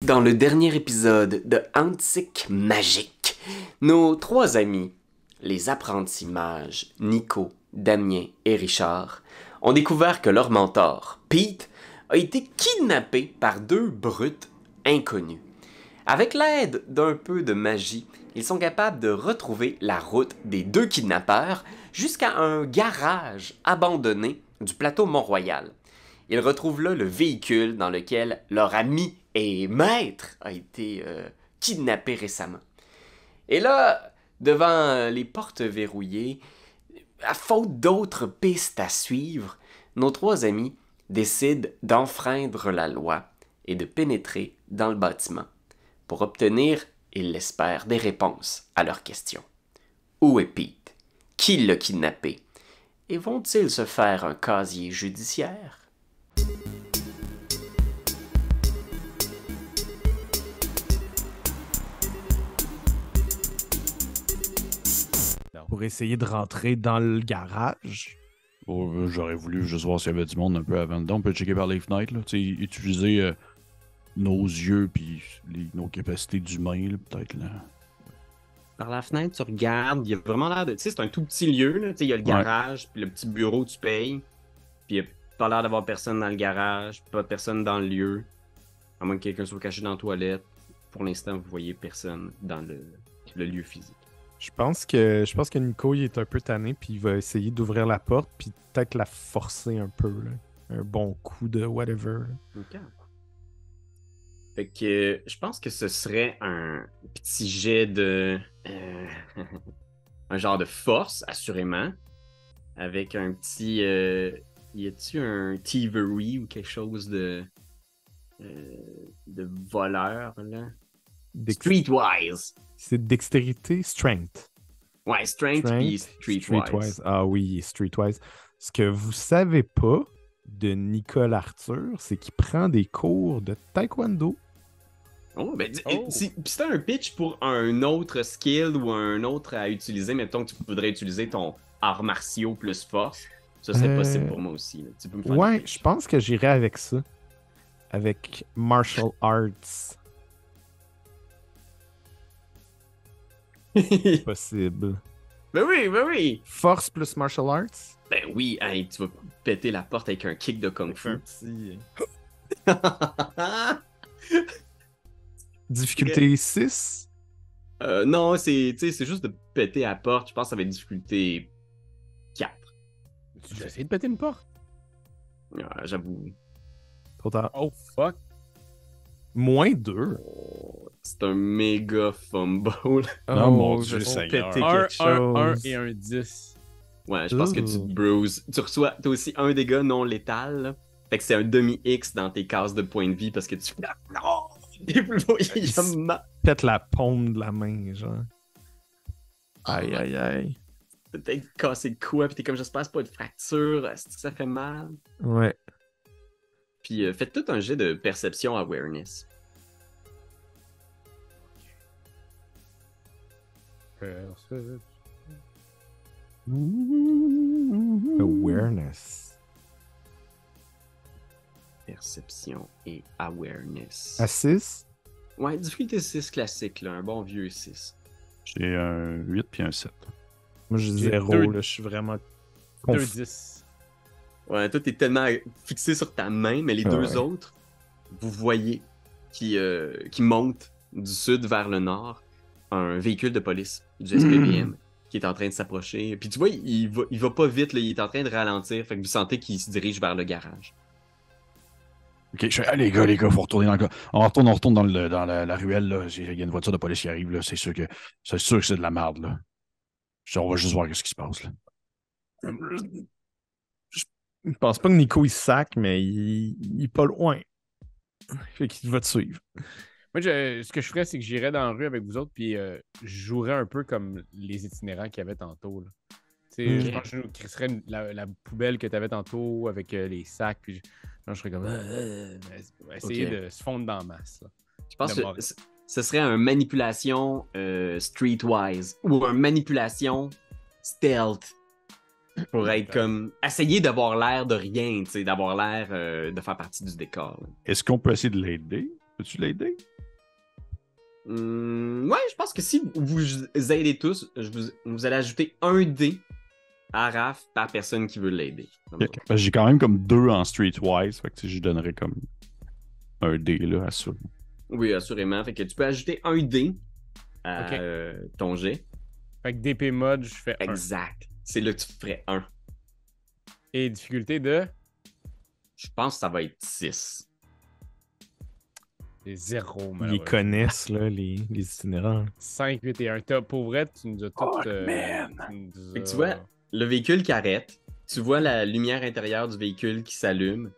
Dans le dernier épisode de Antique Magique, nos trois amis, les apprentis mages Nico, Damien et Richard, ont découvert que leur mentor, Pete, a été kidnappé par deux brutes inconnus. Avec l'aide d'un peu de magie, ils sont capables de retrouver la route des deux kidnappeurs jusqu'à un garage abandonné du plateau Mont-Royal. Ils retrouvent là le véhicule dans lequel leur ami et maître a été kidnappé récemment. Et là, devant les portes verrouillées, à faute d'autres pistes à suivre, nos trois amis décident d'enfreindre la loi et de pénétrer dans le bâtiment pour obtenir, ils l'espèrent, des réponses à leurs questions. Où est Pete? Qui l'a kidnappé? Et vont-ils se faire un casier judiciaire? Pour essayer de rentrer dans le garage. Bon, j'aurais voulu juste voir s'il y avait du monde un peu avant dedans. On peut checker par les fenêtres, là. Tu sais, utiliser nos yeux puis nos capacités d'humain, là, peut-être, là. Par la fenêtre, tu regardes, il y a vraiment l'air de... Tu sais, c'est un tout petit lieu, là. Tu sais, il y a le garage, puis le petit bureau, tu payes. Puis il n'y a pas l'air d'avoir personne dans le garage, pas personne dans le lieu. À moins que quelqu'un soit caché dans la toilette. Pour l'instant, vous voyez personne dans le lieu physique. Je pense que Nico il est un peu tanné, puis il va essayer d'ouvrir la porte, puis peut-être la forcer un peu. Là. Un bon coup de whatever. Ok. Fait que je pense que ce serait un petit jet de... un genre de force, assurément. Avec un petit... y a-tu un thievery ou quelque chose de voleur, là? Streetwise! C'est dextérité, strength. Ouais, strength puis streetwise. Ah oui, streetwise. Ce que vous savez pas de Nicole Arthur, c'est qu'il prend des cours de taekwondo. Oh, ben, si c'était un pitch pour un autre skill ou un autre à utiliser, mettons que tu voudrais utiliser ton art martiaux plus force, ça serait possible pour moi aussi. Là. Tu peux me faire ouais, je pense que j'irais avec ça. Avec martial arts. Possible. Ben oui! Force plus martial arts? Ben oui, hey, tu vas péter la porte avec un kick de kung fu. Difficulté 6? Non, c'est juste de péter la porte. Je pense que ça va être difficulté 4. Tu vas essayer de péter une porte? J'avoue. Trop tard. Oh fuck! Moins 2. Oh, c'est un méga fumble. Non, mon je Dieu, vais Seigneur. péter Un quelque 1 chose. et un 10. Ouais, je pense que tu te bruises. Tu reçois, t'as aussi un dégât non létal. Là. Fait que c'est un demi-X dans tes cases de points de vie parce que tu... Non! Il a mal. Pète la paume de la main, genre. Aïe, aïe, aïe. Peut-être cassé de quoi, pis t'es comme, j'espère c'est pas une fracture, est-ce que ça fait mal? Ouais. Puis faites tout un jet de perception awareness. Awareness. Perception et awareness. À 6? Ouais, difficulté 6 classique, là, un bon vieux 6. J'ai un 8 puis un 7. Moi, j'ai J'ai 0, deux- là. Je suis vraiment... 2 10. Ouais, toi t'es tellement fixé sur ta main, mais les deux ouais. autres, vous voyez qui montent du sud vers le nord un véhicule de police du SPVM qui est en train de s'approcher. Puis tu vois, il va pas vite, là, il est en train de ralentir, fait que vous sentez qu'il se dirige vers le garage. Ok, je fais, ah, les gars, faut retourner dans le... On retourne dans la ruelle, là. Il y a une voiture de police qui arrive, là. C'est sûr que c'est de la merde, là. On va juste voir ce qui se passe, là. Je pense pas que Nico, il sac, mais il est pas loin. Fait qu'il va te suivre. Moi, ce que je ferais, c'est que j'irais dans la rue avec vous autres, puis je jouerais un peu comme les itinérants qu'il y avait tantôt. Là. Tu sais, je pense que je nous crisserais la poubelle que tu avais tantôt avec les sacs, puis je serais comme... essayer de se fondre dans la masse. Là. Je pense que ce serait un manipulation streetwise ou un manipulation stealth pour être comme essayer d'avoir l'air de rien, tu sais, d'avoir l'air de faire partie du décor. Là. Est-ce qu'on peut essayer de l'aider? Peux-tu l'aider? Ouais, je pense que si vous aidez tous, vous allez ajouter un dé à Raph par personne qui veut l'aider. Ok. Ben, j'ai quand même comme 2 en Streetwise, fait que je donnerais comme un dé là, à ça. Oui, assurément. Fait que tu peux ajouter un dé à Ok. ton jet. Fait que DP mode, je fais 1. Exact. C'est là que tu ferais 1. Et difficulté de... Je pense que ça va être 6. C'est 0, Ils les malheureusement. connaissent, là, les itinérants. 5, 8 et 1. Pour vrai, tu nous as tout... Oh, man! Fait que tu vois, le véhicule qui arrête, tu vois la lumière intérieure du véhicule qui s'allume.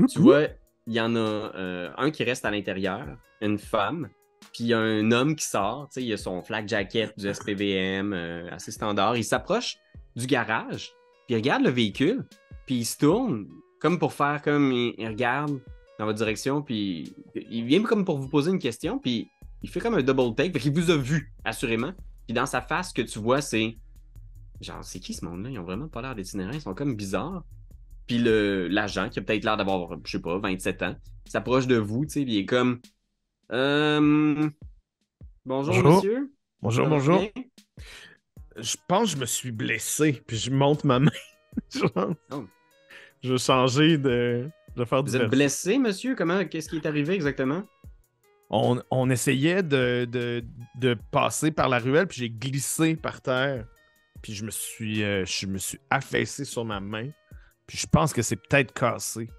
Tu vois, il y en a un qui reste à l'intérieur, une femme, puis il y a un homme qui sort, tu sais, il a son flak jacket du SPVM, assez standard. Il s'approche du garage, puis il regarde le véhicule, puis il se tourne, comme pour faire comme il regarde dans votre direction, puis il vient comme pour vous poser une question, puis il fait comme un double take, fait qu'il vous a vu, assurément. Puis dans sa face, ce que tu vois, c'est genre, c'est qui ce monde-là? Ils ont vraiment pas l'air d'itinérants, ils sont comme bizarres. Puis l'agent, qui a peut-être l'air d'avoir, je sais pas, 27 ans, s'approche de vous, tu sais, puis il est comme... Bonjour, Bonjour. monsieur. Bonjour, Ça va bonjour. bien? Je pense que je me suis blessé, puis je monte ma main. Genre, Oh. Je vais changer de faire du Vous êtes verso. blessé, monsieur? Qu'est-ce qui est arrivé exactement? On essayait de passer par la ruelle, puis j'ai glissé par terre. Puis je me suis affaissé sur ma main. Puis je pense que c'est peut-être cassé.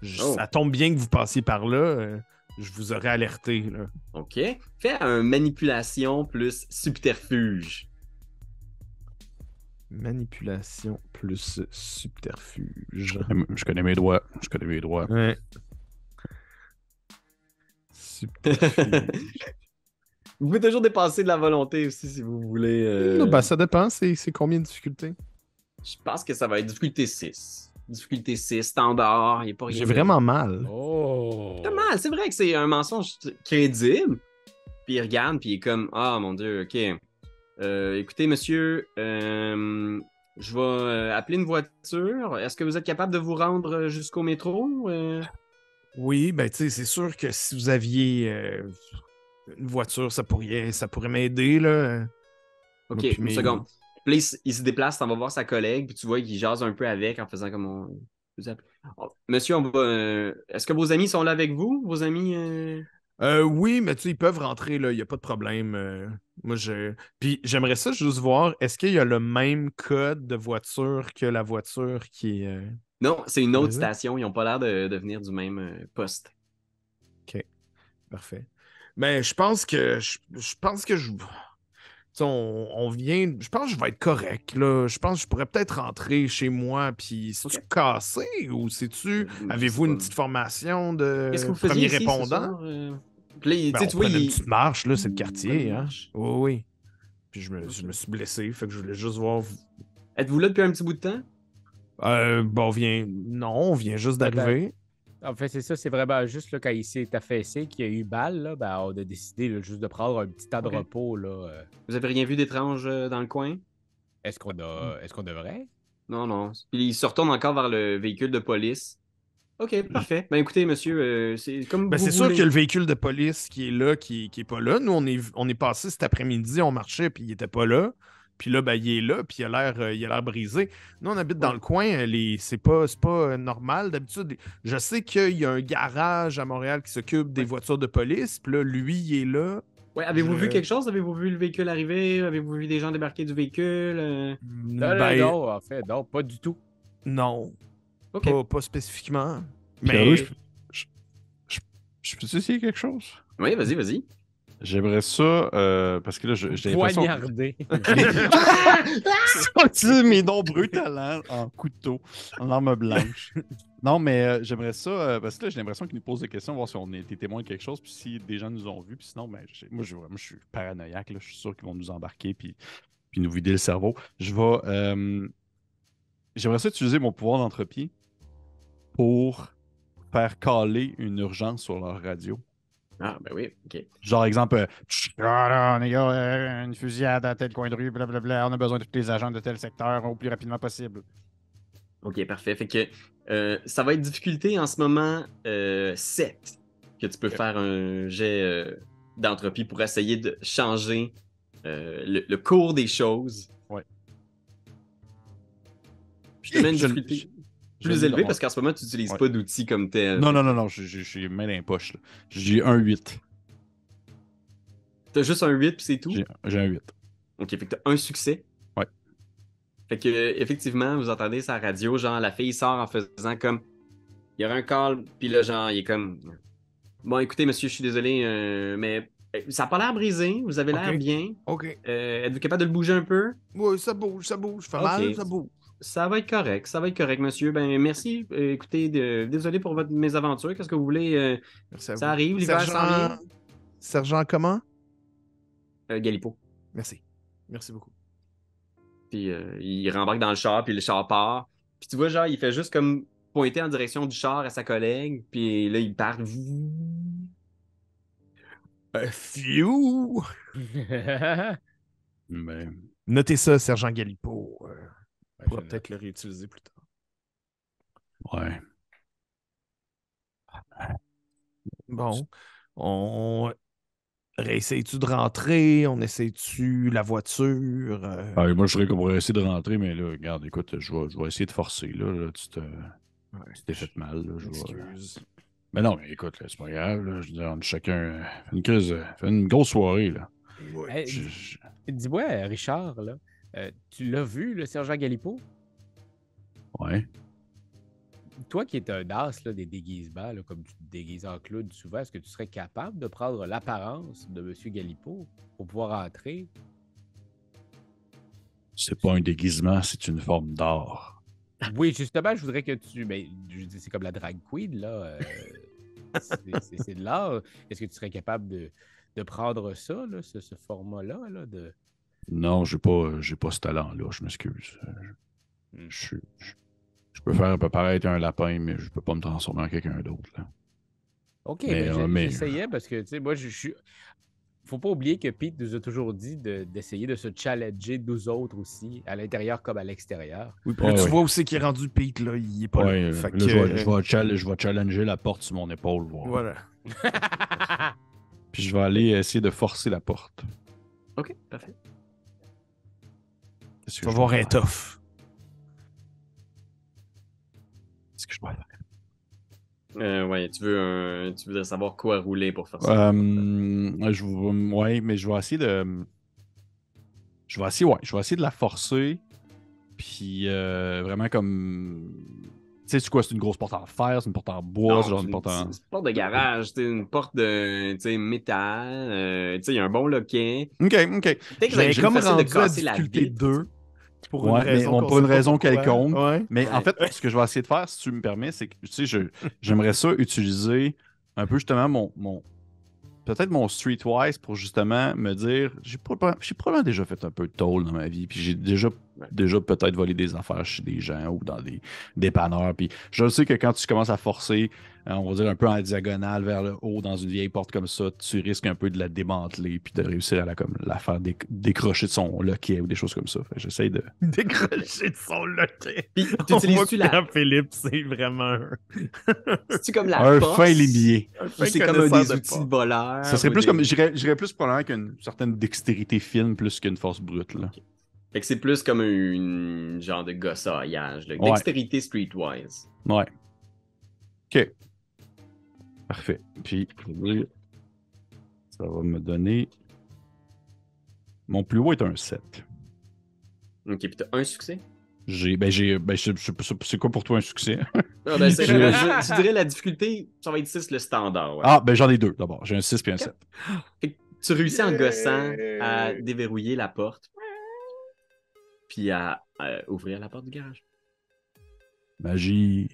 Oh. Ça tombe bien que vous passiez par là. Je vous aurais alerté, là. OK. Fais un manipulation plus subterfuge. Manipulation plus subterfuge. Je connais mes doigts. Je connais mes doigts. Ouais. Subterfuge. Vous pouvez toujours dépasser de la volonté aussi si vous voulez. Ben, ça dépend, c'est combien de difficultés? Je pense que ça va être difficulté 6. Difficulté 6, standard, il n'y a pas rien. J'ai vraiment mal. Oh! Pas mal, c'est vrai que c'est un mensonge crédible. Puis il regarde, puis il est comme, ah mon Dieu, ok. Écoutez, monsieur, je vais appeler une voiture. Est-ce que vous êtes capable de vous rendre jusqu'au métro? Oui, ben tu sais, c'est sûr que si vous aviez une voiture, ça pourrait m'aider, là. Ok, Moi, puis une mes- seconde. Puis là, il se déplace, on va voir sa collègue, puis tu vois qu'il jase un peu avec en faisant comme on. Oh, monsieur, on va. Est-ce que vos amis sont là avec vous? Vos amis. Oui, mais tu sais, ils peuvent rentrer, là, il n'y a pas de problème. Puis j'aimerais ça juste voir, est-ce qu'il y a le même code de voiture que la voiture qui est... Non, c'est une autre Vas-y. station. Ils n'ont pas l'air de venir du même poste. OK, parfait. Mais je pense que... Je pense que je... Tu sais, on vient... Je pense que je vais être correct, là. Je pense que je pourrais peut-être rentrer chez moi, puis c'est-tu Ok. cassé ou c'est-tu... Je Avez-vous sais une pas. petite formation de Qu'est-ce que vous faisiez premier ici ce répondant? soir? Puis là, Ben, tu sais, on tu vois, prenait une il... petite marche, là, c'est le Prenez quartier, une hein? marche. Oui, oui. Puis je me suis blessé, fait que je voulais juste voir... Êtes-vous là depuis un petit bout de temps? Bon, on vient juste d'arriver. En fait, c'est ça, c'est vraiment juste là, quand il s'est affaissé, qu'il y a eu balle, là, ben, on a décidé là, juste de prendre un petit temps de Ok. repos. Là. Vous avez rien vu d'étrange dans le coin? Est-ce qu'on devrait? Non, non. Puis il se retourne encore vers le véhicule de police. OK, parfait. Ben écoutez, monsieur, c'est comme Ben, vous c'est sûr voulez. qu'il y a le véhicule de police qui est là, qui est pas là. Nous, on est passé cet après-midi, on marchait, puis il était pas là. Puis là, ben, il est là, puis il a l'air brisé. Nous, on habite dans Ouais. le coin, c'est pas normal. D'habitude, je sais qu'il y a un garage à Montréal qui s'occupe des Ouais. voitures de police, puis là, lui, il est là. Ouais, avez-vous Je- vu quelque chose? Avez-vous vu le véhicule arriver? Avez-vous vu des gens débarquer du véhicule? Ben, Non, en fait, non, pas du tout. non, OK. pas spécifiquement. Pierre-Louis, Mais je peux essayer quelque chose? Oui, vas-y, vas-y. J'aimerais ça, parce que là, j'ai l'impression... Poignardé. Sortir mes nombreux talents en couteau, en arme blanche. Non, mais j'aimerais ça, parce que là, j'ai l'impression qu'ils nous posent des questions, voir si on a été témoin de quelque chose, puis si des gens nous ont vus, puis sinon, ben, moi, je suis paranoïaque, là, je suis sûr qu'ils vont nous embarquer, puis nous vider le cerveau. J'aimerais ça utiliser mon pouvoir d'entropie pour faire caler une urgence sur leur radio. Ah, ben oui, OK. Genre, exemple, ah là, les gars, une fusillade à tel coin de rue, blablabla, on a besoin de tous les agents de tel secteur au plus rapidement possible. OK, parfait. Fait que ça va être difficulté en ce moment 7 que tu peux faire un jet d'entropie pour essayer de changer le cours des choses. Ouais. Je te mets une Je- difficulté je plus l'ai élevée dans- parce qu'en ce moment, tu n'utilises Ouais. pas d'outils comme tel. Non, j'ai les mains dans les poches. Là. J'ai un 8. T'as juste un 8 puis c'est tout? J'ai un 8. Ok, fait que t'as un succès. Ouais. Fait que, effectivement, vous entendez sa radio, genre, la fille sort en faisant comme. Il y aura un call, puis là, genre, il est comme. Bon, écoutez, monsieur, je suis désolé, mais ça n'a pas l'air brisé, vous avez l'air Ok. bien. OK. Êtes-vous capable de le bouger un peu? Oui, ça bouge. Fait Ok. mal, ça bouge. Ça va être correct, monsieur. Ben, merci. Écoutez, désolé pour votre mésaventure. Qu'est-ce que vous voulez? Merci à Ça vous. arrive, l'hiver s'en vient. Sergent comment? Galipo. Merci. Merci beaucoup. Puis il rembarque dans le char, puis le char part. Puis tu vois, genre, il fait juste comme pointer en direction du char à sa collègue, puis là, il part. Phew! Mais Notez ça, Sergent Galipo. On pourra je peut-être le réutiliser plus tard. ouais. Bon. On réessaye-tu de rentrer? On essaye-tu la voiture? Moi, je serais qu'on pourrait essayer de rentrer, mais là, regarde, écoute, je vais essayer de forcer. Là, tu t'es fait mal. Là, Excuse. Mais non, mais écoute, là, c'est pas grave. Là, je veux dire, on a chacun fait une crise, fait une grosse soirée. Là. Ouais. Hey, dis-moi, Richard, là, tu l'as vu, le sergent Galipo? Ouais. Toi qui es un as là, des déguisements, là, comme tu te déguises en clown souvent, est-ce que tu serais capable de prendre l'apparence de M. Galipo pour pouvoir entrer? C'est pas un déguisement, c'est une forme d'art. Oui, justement, je voudrais que tu... Ben, je dis, c'est comme la drag queen, là. C'est de l'art. Est-ce que tu serais capable de prendre ça, là, ce format-là, là, de... Non, j'ai pas ce talent-là, je m'excuse. Je peux faire un peu paraître un lapin, mais je peux pas me transformer en quelqu'un d'autre. Là. OK, Mais, ben, j'essayais parce que, tu sais, moi, je suis... Faut pas oublier que Pete nous a toujours dit d'essayer de se challenger nous autres aussi, à l'intérieur comme à l'extérieur. Oui, puis là, Ouais, tu ouais. vois aussi qu'il est rendu Pete, là. Il est pas Ouais, là. Fait là, que, je vais challenger la porte sur mon épaule. Voir. Voilà. Puis je vais aller essayer de forcer la porte. Ok, parfait. Qu'est-ce Tu que vas je voir dois un faire? tough. Qu'est-ce que je dois faire? Ouais, tu voudrais savoir quoi rouler pour faire ça. Ouais, mais je vais essayer de. Je vais essayer de la forcer. Puis vraiment comme. Tu sais, c'est quoi? C'est une grosse porte en fer, c'est une porte en bois, Non, c'est genre c'est une porte en. c'est une porte de garage, c'est une porte de métal. Tu sais, il y a un bon loquet. Ok. Peut-être que J'ai c'est comme facile de rendu à casser la difficulté vitre. 2. Pour Ouais, mais qu'on pour une sait pas raison pourquoi. quelconque. Ouais. Mais en Ouais. fait, ce que je vais essayer de faire, si tu me permets, c'est que tu sais, j'aimerais ça utiliser un peu justement peut-être mon streetwise pour justement me dire j'ai probablement déjà fait un peu de toll dans ma vie, puis j'ai déjà peut-être volé des affaires chez des gens ou dans des dépanneurs. Puis je sais que quand tu commences à forcer, on va dire un peu en diagonale vers le haut dans une vieille porte comme ça, tu risques un peu de la démanteler puis de réussir à la faire décrocher de son loquet ou des choses comme ça. Fait que j'essaie de. Décrocher de son loquet. Puis, On voit t'utilises-tu que la. Pierre Philippe, c'est vraiment un... C'est-tu comme la Un force? fin limier. Ou c'est comme un des outils de voleur? Ça serait ou plus des- comme. J'irais plus probablement qu'une certaine dextérité fine plus qu'une force brute. Là. Fait que c'est plus comme une genre de gossaillage. Là. Ouais. Dextérité streetwise. Ouais. OK. Parfait. Puis, ça va me donner. Mon plus haut est un 7. Ok, puis t'as un succès? C'est quoi pour toi un succès? Ah, ben, tu dirais la difficulté, ça va être 6 le standard. Ouais. Ah, ben j'en ai deux d'abord. J'ai un 6 puis un 7. Fait que tu réussis en gossant à déverrouiller la porte. Puis à ouvrir la porte du garage. Magie.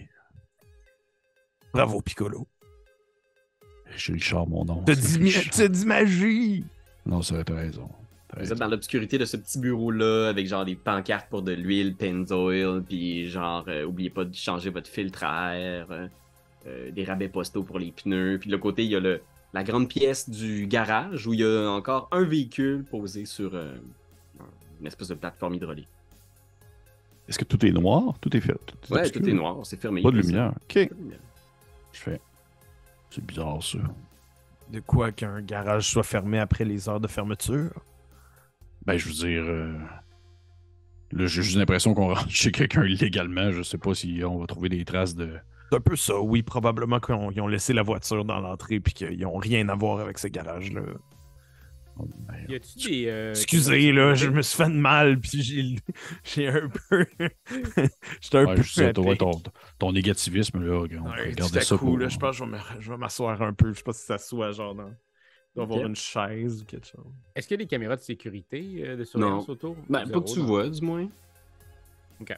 Bravo, Piccolo. J'ai Richard, mon nom. T'as c'est dit, Richard. t'as dit magie. Non, ça t'as raison. T'as Vous raison. êtes dans l'obscurité de ce petit bureau-là avec genre des pancartes pour de l'huile, Pennzoil, puis genre oubliez pas de changer votre filtre à air, des rabais postaux pour les pneus. Puis de l'autre côté, il y a la grande pièce du garage où il y a encore un véhicule posé sur une espèce de plateforme hydraulique. Est-ce que tout est noir? Tout est fait. Ouais, obscur? tout est noir, c'est fermé. Pas de lumière. OK. Pas de lumière. Je fais. C'est bizarre, ça. De quoi qu'un garage soit fermé après les heures de fermeture? Ben, je veux dire, là, j'ai juste l'impression qu'on rentre chez quelqu'un illégalement. Je sais pas si on va trouver des traces de... C'est un peu ça, oui. Probablement qu'ils ont laissé la voiture dans l'entrée puis qu'ils n'ont rien à voir avec ce garage-là. Ben, Y a-tu des. Excusez, là, je me suis fait de mal puis j'ai un peu... J'étais un ouais, peu... je sais, toi, flatté. ton négativisme, là, on peut Ouais, regarder tout ça à coup, pour... là, je pense que je vais m'asseoir un peu. Je sais pas si ça soit genre dans... Il doit y avoir Ok. une chaise ou quelque chose. Est-ce qu'il y a des caméras de sécurité, de surveillance autour? Ben, pas Zéro, que tu non? vois, du moins. Ok.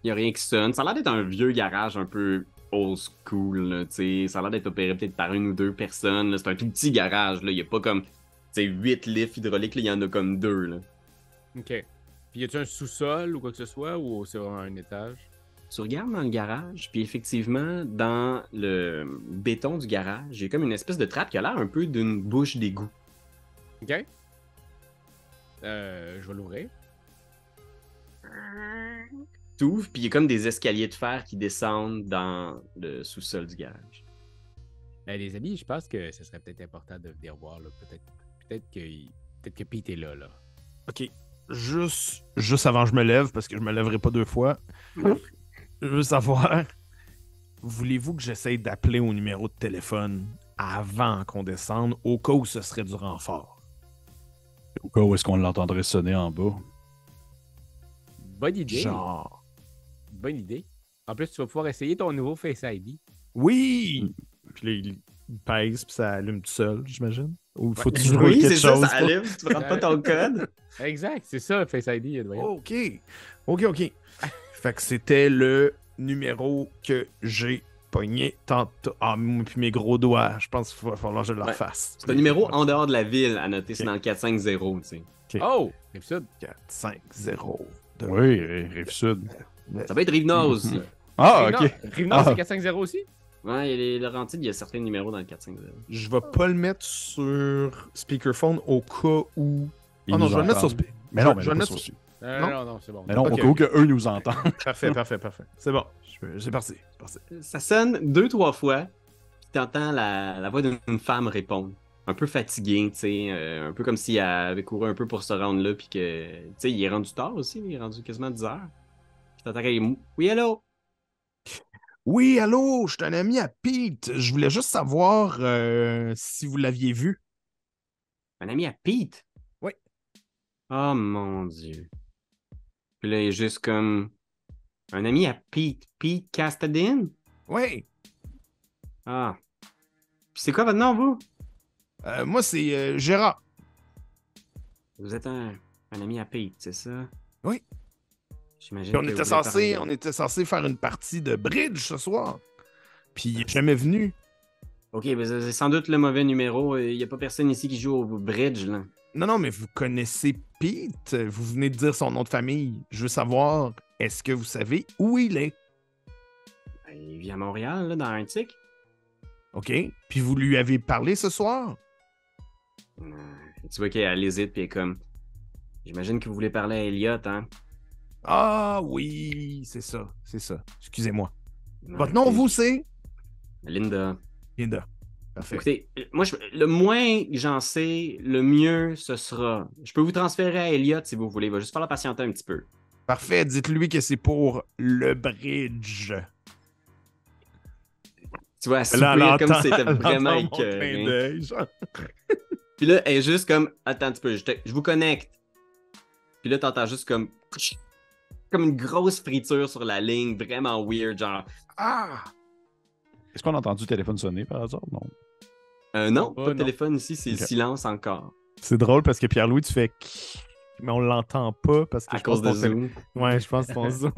Y a rien qui sonne. Ça a l'air d'être un vieux garage un peu old school, là, tu sais. Ça a l'air d'être opéré peut-être par une ou deux personnes, là. C'est un tout petit garage, là. Y a pas comme, tu sais, 8 lifts hydrauliques, là. Y en a comme 2, là. Ok. Puis y a-tu un sous-sol ou quoi que ce soit, ou c'est vraiment un étage? Tu regardes dans le garage, puis effectivement, dans le béton du garage, il y a comme une espèce de trappe qui a l'air un peu d'une bouche d'égout. Ok. Je vais l'ouvrir. T'ouvres, puis il y a comme des escaliers de fer qui descendent dans le sous-sol du garage. Les amis, je pense que ce serait peut-être important de venir voir, là. Peut-être que Pete est là, là. OK. Juste avant que je me lève, parce que je me lèverai pas 2 fois, je veux savoir, voulez-vous que j'essaye d'appeler au numéro de téléphone avant qu'on descende, au cas où ce serait du renfort? Au cas où est-ce qu'on l'entendrait sonner en bas. Bonne idée. Genre... Bonne idée. En plus, tu vas pouvoir essayer ton nouveau Face ID. Oui! Puis là, il pèse, puis ça allume tout seul, j'imagine. Ou faut Ouais. toujours Oui, quelque c'est ça, chose. ça allume, tu prends pas ton code. Exact, c'est ça, Face ID. Voyons. OK. OK. Fait que c'était le numéro que j'ai pogné tantôt. Ah, puis mes gros doigts, je pense qu'il va falloir que je le Ouais. refasse. C'est un numéro en dehors de la ville à noter, c'est Ok. dans le 450, tu sais. Oh! Rive-Sud. 4, 5, 0. Oui, Rive-Sud. Ça peut être Rive-Nord. Ah, ok. Rive-Nord, Ah. c'est 450 aussi? Ouais, il y a les Laurentides, il y a certains numéros dans le 450. Je vais pas le mettre sur speakerphone au cas où. Ils Ah non, nous je vais le mettre sur entendent. speaker. Mais non, je mais vais le pas mettre sur sur. Non, c'est bon. Mais non, Ok, au cas où ok. que eux nous entendent. Parfait. C'est bon. C'est parti. Ça sonne 2-3 fois, puis t'entends la voix d'une femme répondre. Un peu fatiguée, tu sais, un peu comme si elle avait couru un peu pour se rendre là, puis que, tu sais, il est rendu tard aussi, il est rendu quasiment 10 heures. Puis t'entends qu'elle est oui, allô? Oui, allô, je suis un ami à Pete. Je voulais juste savoir si vous l'aviez vu. Un ami à Pete? Oui. Oh mon Dieu. Puis là, il est juste comme. Un ami à Pete. Pete Castadin? Oui. Ah. Puis c'est quoi votre nom, vous? Moi, c'est Gérard. Vous êtes un ami à Pete, c'est ça? Oui. J'imagine Puis on que était vous voulez parler. était censé faire une partie de bridge ce soir. Puis il est jamais venu. Ok, ben c'est sans doute le mauvais numéro. Il n'y a pas personne ici qui joue au bridge, là. Non, mais vous connaissez Pete. Vous venez de dire son nom de famille. Je veux savoir, est-ce que vous savez où il est? Ben, il vit à Montréal, là, dans Arctic. OK. Puis vous lui avez parlé ce soir? Tu vois qu'elle hésite, puis elle est comme. J'imagine que vous voulez parler à Elliot, hein? Ah oui, c'est ça. Excusez-moi. Ouais, Votre nom, vous, c'est? Linda. Linda. Parfait. Écoutez, moi, le moins que j'en sais, le mieux ce sera. Je peux vous transférer à Elliot si vous voulez. Il va juste falloir patienter un petit peu. Parfait. Dites-lui que c'est pour le bridge. Tu vois, elle Là, soupire elle comme entend- si c'était elle vraiment entend mon clin écœuré. d'œil, genre. Puis là, elle est juste comme. Attends un petit peu, je vous connecte. Puis là, t'entends juste comme. Comme une grosse friture sur la ligne, vraiment weird, genre. Ah! Est-ce qu'on a entendu le téléphone sonner par hasard? Non. Non, pas de non. téléphone ici, c'est Ok. silence encore. C'est drôle parce que Pierre-Louis, tu fais... Mais on l'entend pas parce que À je pense cause de ton télé- Zoom. Ouais, je pense que ton Zoom...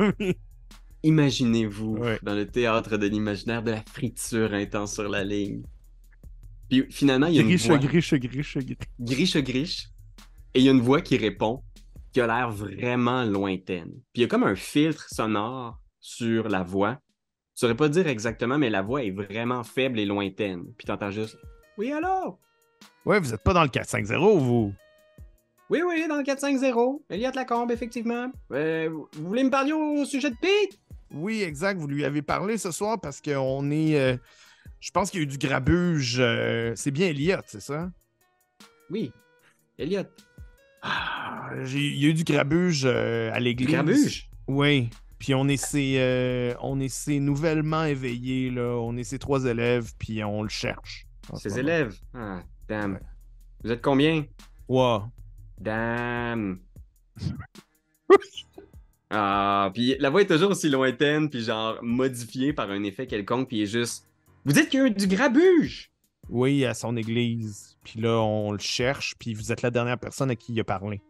Imaginez-vous Ouais. dans le théâtre de l'imaginaire de la friture intense sur la ligne. Puis finalement, il y a une voix. griche. Griche. Et il y a une voix qui répond, qui a l'air vraiment lointaine. Puis il y a comme un filtre sonore sur la voix. Tu saurais pas dire exactement, mais la voix est vraiment faible et lointaine. Puis t'entends juste « Oui, allô? Ouais, vous êtes pas dans le 450, vous. Oui, dans le 450. Elliot Lacombe, effectivement. Vous voulez me parler au sujet de Pete? Oui, exact. Vous lui avez parlé ce soir parce qu'on est... Je pense qu'il y a eu du grabuge. C'est bien Elliot, c'est ça? Oui. Elliot. Il y a eu du grabuge à Du l'église. grabuge? Oui. Puis on est ses nouvellement éveillés, là. On est ses 3 élèves, puis on le cherche. en ce Ses moment. élèves. Ah, damn. Ouais. Vous êtes combien? Wow. Damn. Ah, puis la voix est toujours aussi lointaine, puis genre modifiée par un effet quelconque, puis il est juste. Vous dites qu'il y a eu du grabuge! Oui, à son église. Puis là, on le cherche, puis vous êtes la dernière personne à qui il a parlé.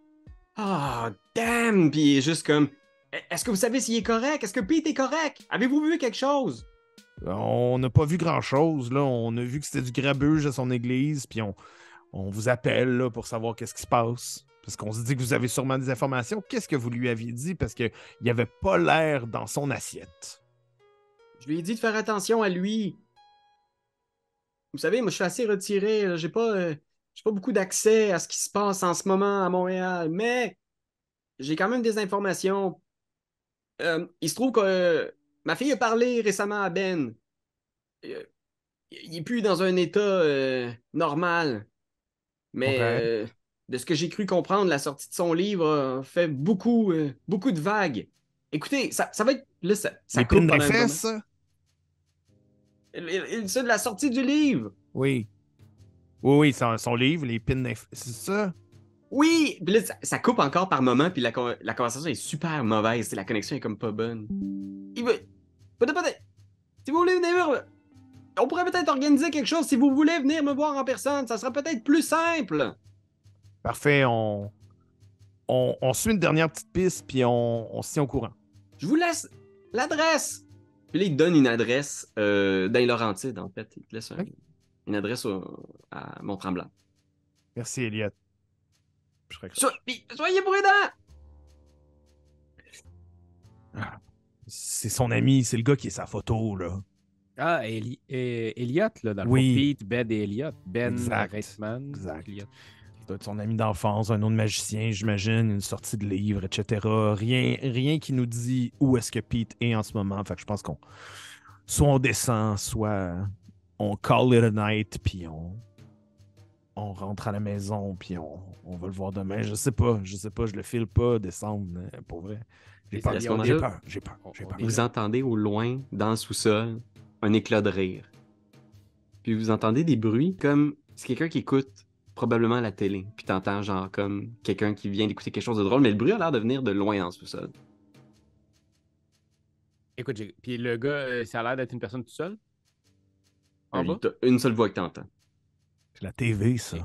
Ah, damn! Puis il est juste comme. Est-ce que vous savez s'il est correct? Est-ce que Pete est correct? Avez-vous vu quelque chose? On n'a pas vu grand-chose, là. On a vu que c'était du grabuge à son église, puis on vous appelle, là, pour savoir qu'est-ce qui se passe. Parce qu'on se dit que vous avez sûrement des informations. Qu'est-ce que vous lui aviez dit? Parce qu'il n'y avait pas l'air dans son assiette. Je lui ai dit de faire attention à lui. Vous savez, moi, je suis assez retiré. Là. J'ai pas beaucoup d'accès à ce qui se passe en ce moment à Montréal, mais j'ai quand même des informations. Il se trouve que ma fille a parlé récemment à Ben. Euh, il est plus dans un état normal, mais Ok. de ce que j'ai cru comprendre, la sortie de son livre a fait beaucoup de vagues. Écoutez, ça va être... Là, ça Les pines coupe des pendant un moment. fesses, ça? C'est de la sortie du livre. Oui. Oui, son livre, les pines des fesses. C'est ça? Oui! Puis là, ça coupe encore par moment, puis la conversation est super mauvaise. La connexion est comme pas bonne. Il veut... Peut-être... Si vous voulez venir... On pourrait peut-être organiser quelque chose. Si vous voulez venir me voir en personne, ça serait peut-être plus simple. Parfait, on suit une dernière petite piste, puis on se tient au courant. Je vous laisse l'adresse. Puis là, il te donne une adresse dans les Laurentides, en fait. Il te laisse une adresse à Mont-Tremblant. Merci, Elliot. Je serais Puis, soyez prudents! C'est son ami, c'est le gars qui est sa photo, là. Ah, Elliot, là, dans le Oui. fond. Pete, Ben et Elliot. Ben Exact. Reitman. Exact. Elliot. Ça doit être son ami d'enfance, un nom de magicien, j'imagine, une sortie de livre, etc. Rien qui nous dit où est-ce que Pete est en ce moment. Fait que je pense qu'on soit on descend, soit on call it a night, puis on rentre à la maison, puis on va le voir demain. Je sais pas, je le file pas descendre, pour vrai. J'ai Et peur, à ce j'ai moment-là, peur, j'ai peur, j'ai peur. Vous entendez au loin, dans le sous-sol, un éclat de rire. Puis vous entendez des bruits comme c'est quelqu'un qui écoute probablement la télé. Puis t'entends genre comme quelqu'un qui vient d'écouter quelque chose de drôle, mais le bruit a l'air de venir de loin dans le sous-sol. Écoute, puis le gars, ça a l'air d'être une personne tout seul? En bas? T'as une seule voix que t'entends. C'est la TV, ça. Ils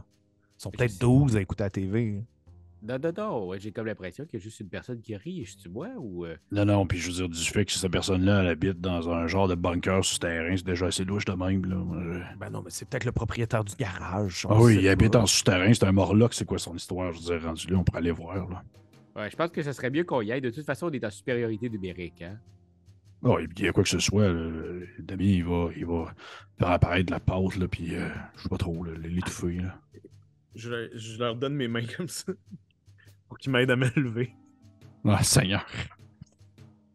sont Je peut-être sais. 12 à écouter la TV. Non. Ouais, j'ai comme l'impression qu'il y a juste une personne qui rit. Tu vois? Ou. Non, puis je veux dire, du fait que cette personne-là, elle habite dans un genre de bunker souterrain, c'est déjà assez louche de même, là. Ben non, mais c'est peut-être le propriétaire du garage. Ah oui, il habite en souterrain, c'est un morlock, c'est quoi son histoire? Je veux dire, rendu là, on pourrait aller voir, là. Ouais, je pense que ce serait mieux qu'on y aille. De toute façon, on est en supériorité numérique, hein? Oh, il y a quoi que ce soit, Damien, il va faire apparaître de la pâte, là, puis je sais pas trop, là, l'étouffer, là. Je leur donne mes mains comme ça pour qu'ils m'aident à me lever. Ah, Seigneur.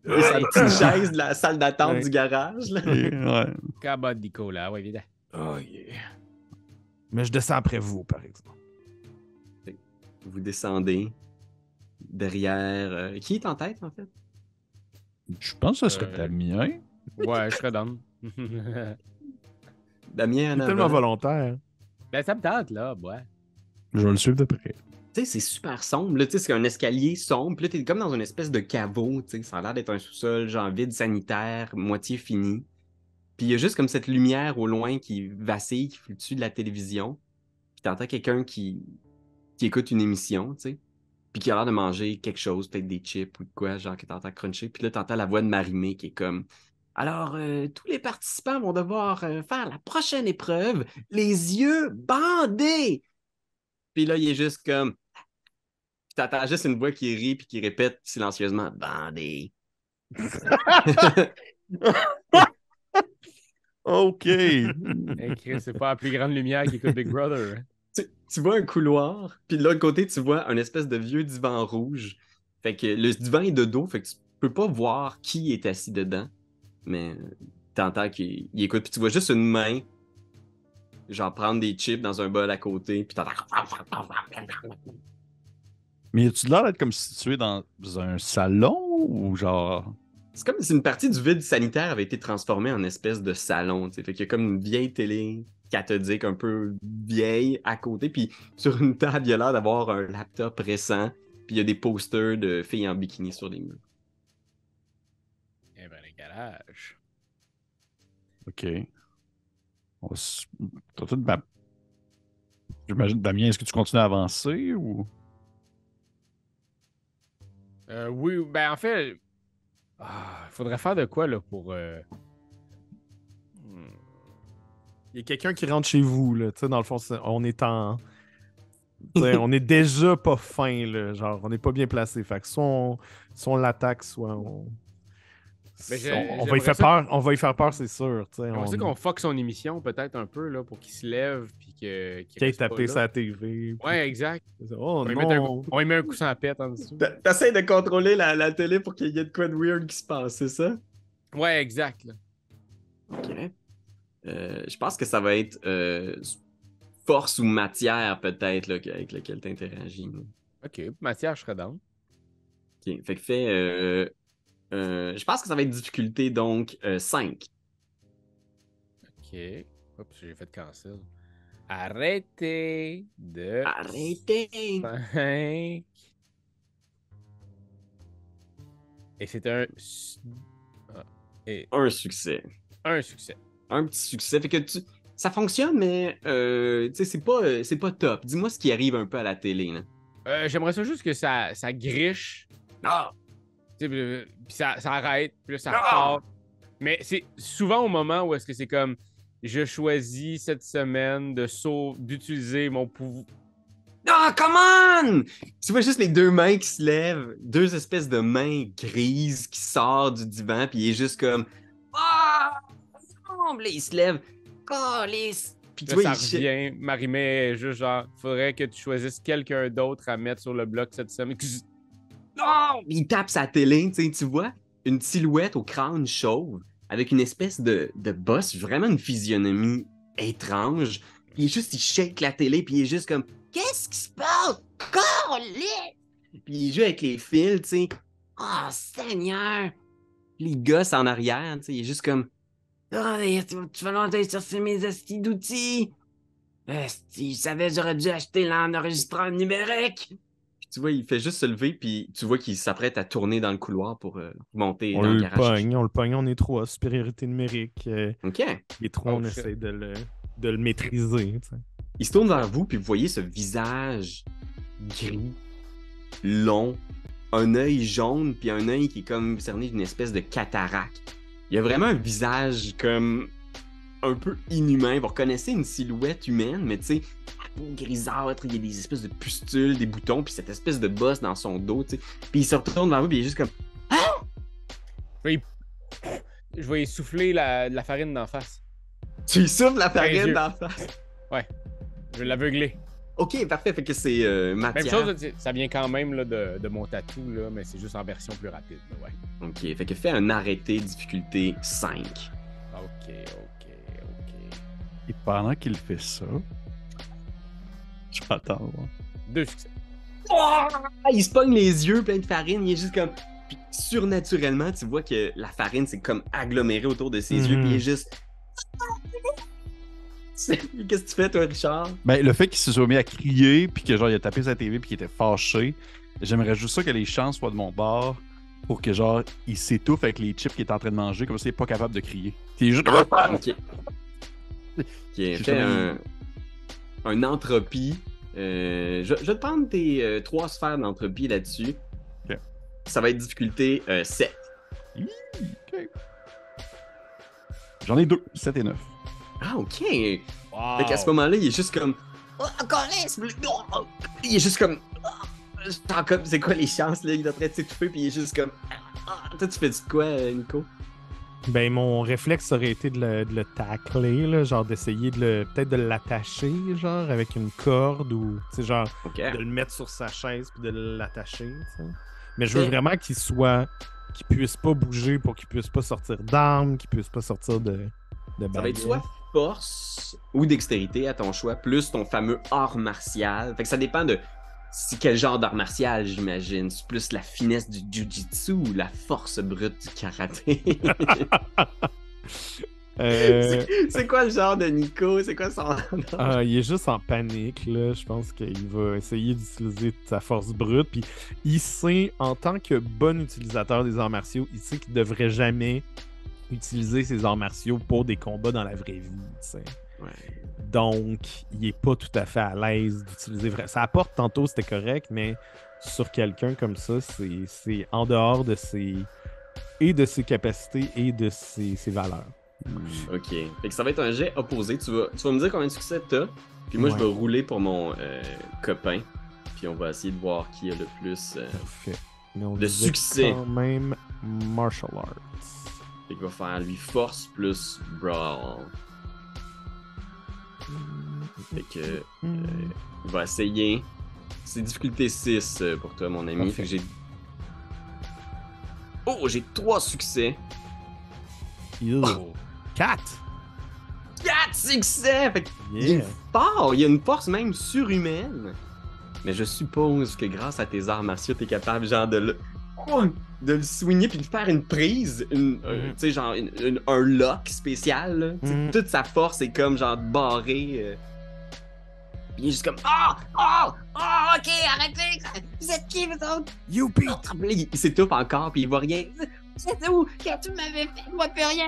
Sa petite chaise de la salle d'attente Ouais. du garage. Là. Ouais. Come on, Nico, là. Ouais, évidemment. Oh yeah. Mais je descends après vous, par exemple. Vous descendez derrière... Qui est en tête, en fait? Je pense que ce serait Damien. Ouais, je serais down. Damien en C'est tellement avant. volontaire. Ben, ça me tente, là. Ouais. Je vais le suivre de près. Tu sais, c'est super sombre. Là, tu sais, c'est un escalier sombre. Puis là, t'es comme dans une espèce de caveau. Tu sais, ça a l'air d'être un sous-sol, genre vide sanitaire, moitié fini. Puis il y a juste comme cette lumière au loin qui vacille, qui fluctue de la télévision. Puis t'entends quelqu'un qui écoute une émission, tu sais. Puis qui a l'air de manger quelque chose, peut-être des chips ou de quoi, genre que t'entends cruncher. Puis là, t'entends la voix de Marimé qui est comme... Alors, tous les participants vont devoir faire la prochaine épreuve, les yeux bandés. Puis là, il est juste comme... Puis t'entends juste une voix qui rit puis qui répète silencieusement « Bandé ». OK. Hey, Chris, c'est pas la plus grande lumière qui écoute Big Brother. Hein? Tu vois un couloir, puis de l'autre côté, tu vois un espèce de vieux divan rouge. Fait que le divan est de dos, fait que tu peux pas voir qui est assis dedans. Mais t'entends qu'il écoute, puis tu vois juste une main, genre prendre des chips dans un bol à côté, puis t'entends... Mais as-tu l'air d'être comme situé dans un salon ou genre. C'est comme si une partie du vide sanitaire avait été transformée en espèce de salon, tu sais. Fait qu'il y a comme une vieille télé cathodique un peu vieille à côté, puis sur une table, il y a l'air d'avoir un laptop récent, puis il y a des posters de filles en bikini sur les murs. Eh ben, le garage. Ok. T'as tout J'imagine, Damien, est-ce que tu continues à avancer ou. Oui, ben en fait, il faudrait faire de quoi là pour. Il y a quelqu'un qui rentre chez vous, là. Tu sais, dans le fond, on est en. Tu sais, on est déjà pas fin, là. Genre, on n'est pas bien placé. Fait que soit on l'attaque, soit on. Mais On va y faire peur, on va y faire peur, c'est sûr. Tu sais, On sait qu'on fuck son émission peut-être un peu là pour qu'il se lève puis qu'il ait reste pas tapé là. sa TV. Puis... Ouais, exact. Oh On lui non! met un coup sans la pète en dessous. T'essayes de contrôler la télé pour qu'il y ait de quoi de weird qui se passe, c'est ça? Ouais, exact. Là. Ok. Je pense que ça va être force ou matière, peut-être, là, avec lequel t'interagis. là. Ok, matière, je serais down. Ok. Fait que je pense que ça va être difficulté, donc 5. Ok. Oups, j'ai fait cancel. Arrêtez de. Arrêtez! 5. Et c'est un. Et Un succès. un succès. Un petit succès. Fait que ça fonctionne, mais tu sais, c'est pas top. Dis-moi ce qui arrive un peu à la télé. Là. J'aimerais ça juste que ça griche. Ah! Tu sais, puis ça arrête, puis là, ça Ah! repart. Mais c'est souvent au moment où est-ce que c'est comme je choisis cette semaine d'utiliser mon pouvoir. Ah, come on! Tu vois juste les deux mains qui se lèvent, deux espèces de mains grises qui sortent du divan, puis il est juste comme ah! Là, il se lève. Calice! Puis tu Là, vois, ça revient. Marie-Mé est juste genre, faudrait que tu choisisses quelqu'un d'autre à mettre sur le bloc cette semaine. Non! Il tape sa télé, tu vois, une silhouette au crâne chauve, avec une espèce de boss, vraiment une physionomie étrange. Puis il shake la télé, puis il est juste comme qu'est-ce qui se passe? Calice! Puis il joue avec les fils, tu sais. Oh, Seigneur! Les gosses en arrière, tu sais, il est juste comme ah, tu vas longtemps chercher mes astis d'outils. Esti, je savais, j'aurais dû acheter l'enregistreur numérique. Puis tu vois, il fait juste se lever, puis tu vois qu'il s'apprête à tourner dans le couloir pour monter On dans le le garage. pogne, on est trois. Supériorité numérique. OK. Les trois, on Oh, shit. essaie de le maîtriser. Tu sais. Il se tourne vers vous, puis vous voyez ce visage gris, long, un œil jaune, puis un œil qui est comme cerné d'une espèce de cataracte. Il y a vraiment un visage comme un peu inhumain. Vous reconnaissez une silhouette humaine, mais tu sais, la peau grisâtre, il y a des espèces de pustules, des boutons, puis cette espèce de bosse dans son dos, tu sais. Puis il se retourne vers vous, puis il est juste comme Je vais essouffler la farine d'en face. tu lui souffles la Les farine yeux. d'en face. Je vais l'aveugler. Ok, parfait, fait que c'est Même matière. chose, ça vient quand même là, de mon tatou, là, mais c'est juste en version plus rapide. Là, ouais. Ok, fait que fais un arrêté difficulté 5. Ok. Et pendant qu'il fait ça. Je vais attendre. 2 succès. Oh! Il se pogne les yeux plein de farine, il est juste comme. Puis surnaturellement, tu vois que la farine c'est comme agglomérée autour de ses yeux, puis il est juste. Qu'est-ce que tu fais, toi, Richard? Ben, le fait qu'il se soit mis à crier, puis que genre il a tapé sa TV, puis qu'il était fâché, j'aimerais juste ça que les chances soient de mon bord pour que genre il s'étouffe avec les chips qu'il est en train de manger, comme ça il est pas capable de crier. Il est juste. Ok. Ok, fais un entropie. Je vais te prendre tes 3 sphères d'entropie là-dessus. Ok. Ça va être difficulté 7. Ok. J'en ai 2, 7 et 9. Ah, ok. Wow. Fait qu'à ce moment-là, il est juste comme. Oh, il est juste comme. C'est quoi les chances, là? Il est en train de s'étouffer, puis il est juste comme. Toi, tu fais du quoi, Nico? Ben, mon réflexe aurait été de le tacler, là, genre d'essayer peut-être de l'attacher, genre, avec une corde ou, tu sais, genre, Ok. de le mettre sur sa chaise puis de l'attacher, tu sais. Mais je veux Ok. vraiment qu'il soit qui puisse pas bouger pour qu'il puisse pas sortir d'armes, qui puisse pas sortir de Ça va baguette. être soit force ou dextérité à ton choix, plus ton fameux art martial. Fait que ça dépend de quel genre d'art martial, j'imagine. C'est plus la finesse du jujitsu ou la force brute du karaté. C'est quoi le genre de Nico? C'est quoi son... Il est juste en panique, là. Je pense qu'il va essayer d'utiliser sa force brute. Puis il sait, en tant que bon utilisateur des arts martiaux, il sait qu'il devrait jamais utiliser ses arts martiaux pour des combats dans la vraie vie, tu sais. Ouais. Donc, il est pas tout à fait à l'aise d'utiliser... Ça apporte tantôt, c'était correct, mais sur quelqu'un comme ça, c'est en dehors de ses capacités et de ses valeurs. Ok. Fait que ça va être un jet opposé. Tu vas me dire combien de succès t'as. Puis moi, je vais rouler pour mon copain. Puis on va essayer de voir qui a le plus Parfait. Mais on de disait succès. quand même martial arts. Fait qu'il va faire lui force plus brawl. Fait que il va essayer. C'est difficulté 6 pour toi, mon ami. Fait que j'ai. Oh, j'ai 3 succès. 4! 4 succès! Fait qu'il Yeah. est fort! Il a une force même surhumaine. Mais je suppose que grâce à tes arts martiaux, t'es capable genre de le soigner puis de faire une prise, tu sais, genre un lock spécial. Là. Toute sa force est comme genre barrée. Puis il est juste comme ok, arrêtez! Vous êtes qui, vous autres? You beat! Il s'étouffe encore puis il voit rien. C'est où? Quand tu m'avais fait, moi plus rien!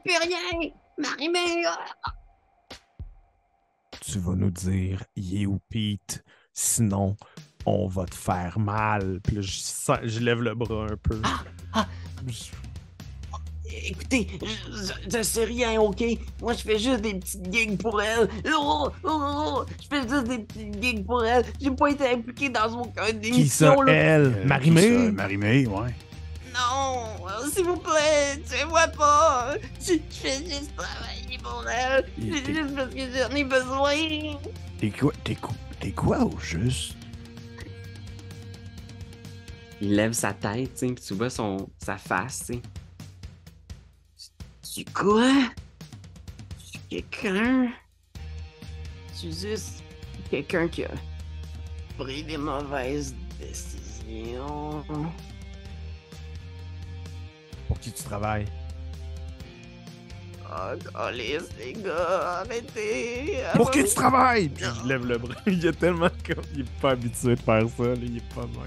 Plus rien! Marie-Mère! Tu vas nous dire You Pete, sinon on va te faire mal. Puis là, je lève le bras un peu. Écoutez, je sais rien, ok? Moi, je fais juste des petites gigs pour elle. Je fais juste des petites gigs pour elle. J'ai pas été impliqué dans aucun Qui ça, d'émission, là. elle? Marie-Mé? Marie-Mé, ouais. Non, s'il vous plaît, tuez-moi pas. Je fais juste travailler pour elle. C'est juste parce que j'en ai besoin. T'es quoi au juste? Il lève sa tête, tu sais, puis tu vois sa face, tu sais. Tu quoi? Je suis quelqu'un? Je suis juste quelqu'un qui a pris des mauvaises décisions. Pour qui tu travailles? Oh, calisse, les gars, arrêtez! Pour qui tu travailles? Puis je lève le bras. Il est tellement comme. Il est pas habitué de faire ça, là. Il est pas bien.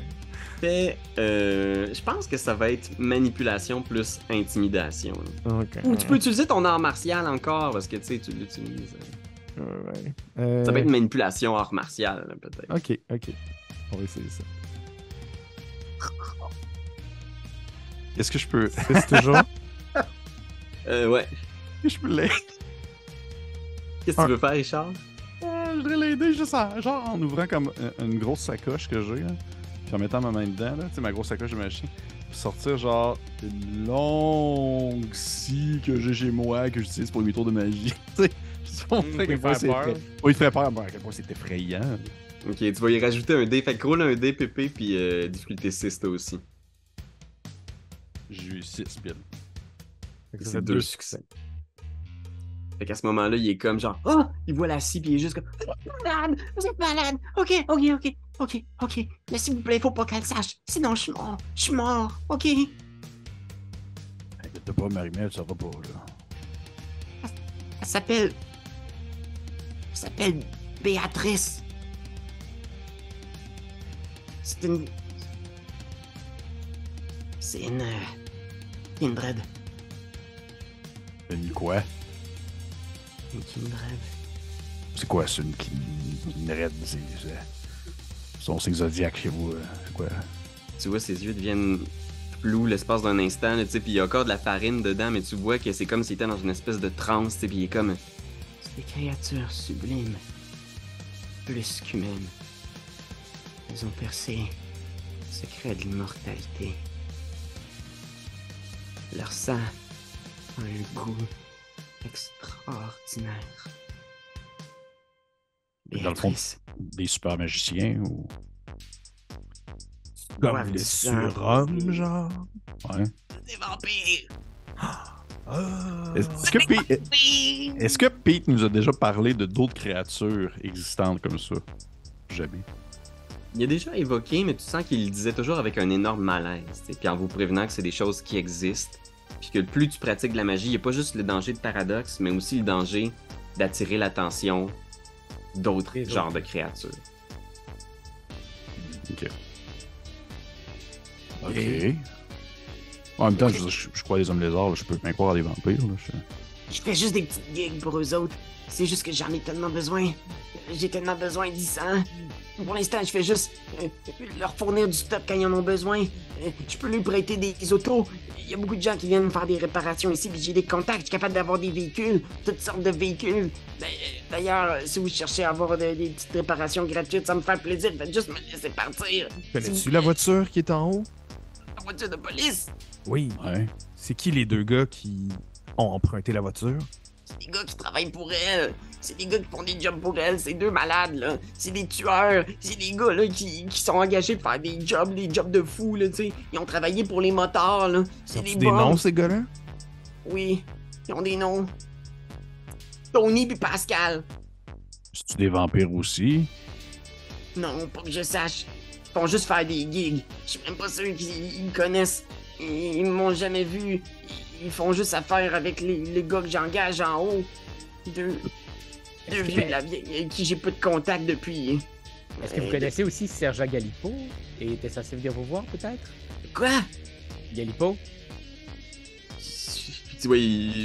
Je pense que ça va être manipulation plus intimidation. Là. Ok. Ou tu peux utiliser ton art martial encore, parce que tu sais, tu l'utilises. Ouais. Ça va être manipulation art martial, là, peut-être. Ok. On va essayer ça. Est-ce que je peux. C'est toujours. Ouais. Je peux l'aider? Qu'est-ce que tu veux faire, Richard? Je voudrais l'aider juste genre en ouvrant comme une grosse sacoche que j'ai, là, puis en mettant ma main dedans, là, tu sais, ma grosse sacoche de machine, puis sortir genre une longue scie que j'ai chez moi, que j'utilise pour mes tours de magie. Tu sais, je vais montrer à quel point c'est effrayant. Oui, il ferait peur, mais à quel point c'est effrayant. Ok, tu vas y rajouter un dé. Fait que roule un dé, Pépé, puis difficulté 6, toi aussi. J'ai eu 6 piles. C'est 2 succès. Fait qu'à ce moment-là, il est comme genre, oh! Il voit la scie, puis il est juste comme, Vous êtes malade! Ok. Mais s'il vous plaît, faut pas qu'elle sache. Sinon, je suis mort. Ok? Inquiète pas, Marie-Mé, elle saura pas, là. Elle s'appelle Béatrice. C'est une Kindred. Une quoi? Une Kindred. C'est quoi, c'est une raide? C'est son signe zodiaque chez vous, c'est quoi? tu vois, ses yeux deviennent flous l'espace d'un instant, tu sais, puis il y a encore de la farine dedans, mais tu vois que c'est comme s'il était dans une espèce de transe, tu sais, puis il est comme... C'est des créatures sublimes. Plus qu'humaines. Elles ont percé le secret de l'immortalité. Leur sang a un goût extraordinaire. Dans le fond, Béatrice, des super magiciens ou. boivent Comme du le sang. surhomme, genre. Ouais. Des vampires. Est-ce que Pete nous a déjà parlé de d'autres créatures existantes comme ça? Jamais. Il a déjà évoqué, mais tu sens qu'il le disait toujours avec un énorme malaise, t'sais, puis en vous prévenant que c'est des choses qui existent, puis que plus tu pratiques de la magie, il n'y a pas juste le danger de paradoxe, mais aussi le danger d'attirer l'attention d'autres Des genres autres. de créatures. Ok. En même temps, je crois les hommes lézards, là, je peux bien croire à des vampires. Là, Je fais juste des petites gigs pour eux autres. C'est juste que j'en ai tellement besoin. J'ai tellement besoin du sang. Pour l'instant, je fais juste leur fournir du stock quand ils en ont besoin. Je peux lui prêter des autos. Il y a beaucoup de gens qui viennent me faire des réparations ici, puis j'ai des contacts. Je suis capable d'avoir des véhicules, toutes sortes de véhicules. D'ailleurs, si vous cherchez à avoir des petites réparations gratuites, ça me fait plaisir. Faites juste me laisser partir. Connais-tu la voiture qui est en haut? La voiture de police. Oui. Ouais. C'est qui les deux gars qui ont emprunté la voiture? C'est des gars qui travaillent pour elle. C'est des gars qui font des jobs pour elle. C'est deux malades, là. C'est des tueurs. C'est des gars, là, qui sont engagés pour faire des jobs de fous, là, tu sais. Ils ont travaillé pour les motards, là. C'est Ont-tu des des bombes. noms, ces gars-là? Oui, ils ont des noms. Tony puis Pascal. C'est-tu des vampires aussi? Non, pas que je sache. Ils font juste faire des gigs. Je suis même pas sûr qu'ils me connaissent. Ils m'ont jamais vu. Ils font juste affaire avec les gars que j'engage en haut. Deux vieux de la vieille avec qui j'ai peu de contact depuis. Est-ce que vous connaissez aussi Sergent Galipo? Et était censé venir vous voir, peut-être? Quoi? Galipo? Puis tu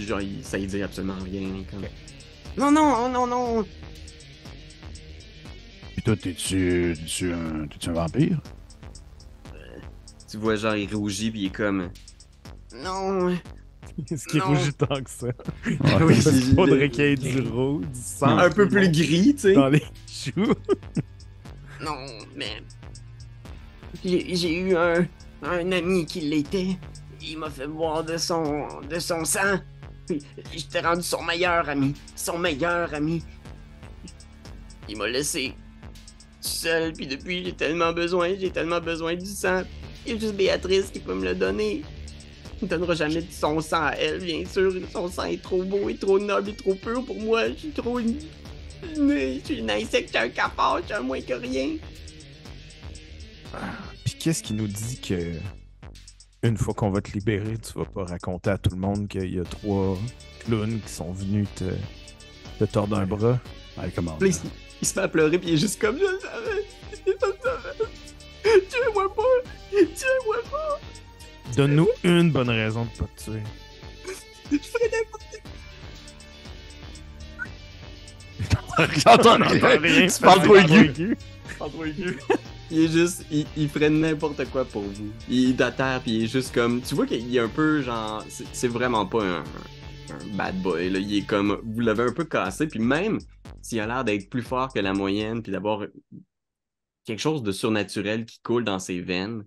vois, ça y dit absolument rien. Comme... Ok. Non. Puis toi, t'es-tu un vampire? Tu vois, genre, il rougit, puis il est comme... Non. Est-ce qu'il Non. rougit tant que ça? Oui, Il faudrait qu'il y ait du rouge, du sang. un peu plus gris, tu sais. dans les choux. Non, mais. J'ai eu un ami qui l'était. Il m'a fait boire de son sang. Puis j'étais rendu son meilleur ami. Son meilleur ami. Il m'a laissé seul, puis depuis j'ai tellement besoin du sang. Il y a juste Béatrice qui peut me le donner. Il donnera jamais de son sang à elle, bien sûr. Son sang est trop beau, et trop noble, et trop pur pour moi. Je suis trop je suis un insecte, un cafard, je suis un moins que rien. Puis qu'est-ce qui nous dit que une fois qu'on va te libérer, tu vas pas raconter à tout le monde qu'il y a 3 clowns qui sont venus te tordre un bras? Ouais, comment? Puis il se met à pleurer, puis il est juste comme... Je le savais. Tuez-moi pas. Donne-nous une bonne raison de pas te tuer. Je ferais n'importe J'entends rien. Tu parles trop aigu. quoi. Il est juste... Il ferait n'importe quoi pour vous. Il est à terre, puis il est juste comme... Tu vois qu'il est un peu, genre... C'est vraiment pas un bad boy, là. Il est comme... Vous l'avez un peu cassé, puis même s'il a l'air d'être plus fort que la moyenne, puis d'avoir quelque chose de surnaturel qui coule dans ses veines,